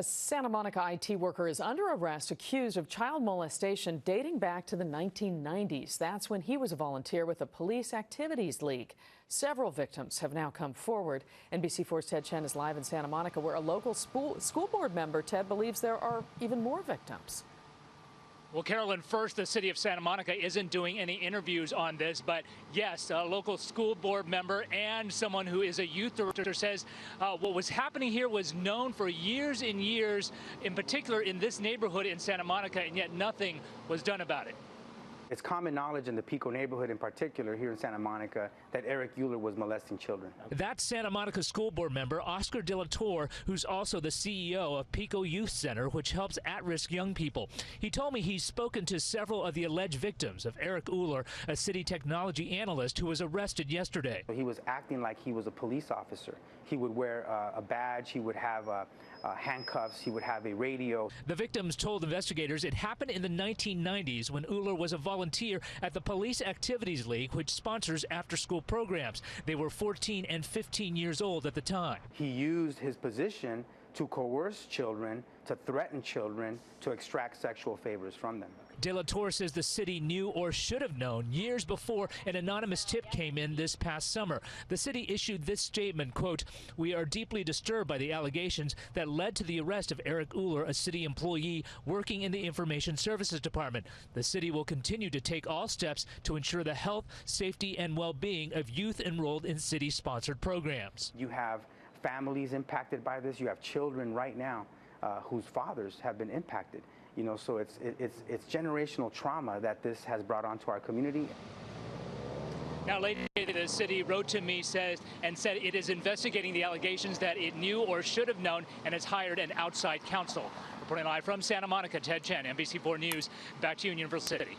A Santa Monica IT worker is under arrest accused of child molestation dating back to the 1990s. That's when he was a volunteer with the Police Activities League. Several victims have now come forward. NBC4's Ted Chen is live in Santa Monica, where a local school board member, Ted, believes there are even more victims. Well, Carolyn, first, the city of Santa Monica isn't doing any interviews on this, but yes, a local school board member and someone who is a youth director says what was happening here was known for years and years, in particular in this neighborhood in Santa Monica, and yet nothing was done about it. It's common knowledge in the Pico neighborhood in particular here in Santa Monica that Eric Euler was molesting children. That's Santa Monica school board member Oscar De La Torre, who's also the CEO of Pico Youth Center, which helps at-risk young people. He told me he's spoken to several of the alleged victims of Eric Euler, a city technology analyst who was arrested yesterday. He was acting like he was a police officer. He would wear a badge, he would have handcuffs, he would have a radio. The victims told investigators it happened in the 1990s when Euler was a volunteer at the Police Activities League, which sponsors after-school programs. They were 14 and 15 years old at the time. He used his position to coerce children, to threaten children, to extract sexual favors from them. De La Torre says the city knew or should have known years before an anonymous tip came in this past summer. The city issued this statement, quote, "We are deeply disturbed by the allegations that led to the arrest of Eric Euler, a city employee working in the Information Services Department. The city will continue to take all steps to ensure the health, safety, and well-being of youth enrolled in city-sponsored programs." You have families impacted by this. You have children right now whose fathers have been impacted. You know, so it's generational trauma that this has brought onto our community. Now, later, the city wrote to me said it is investigating the allegations that it knew or should have known and has hired an outside counsel. Reporting live from Santa Monica, Ted Chen, NBC4 News. Back to you in Universal City.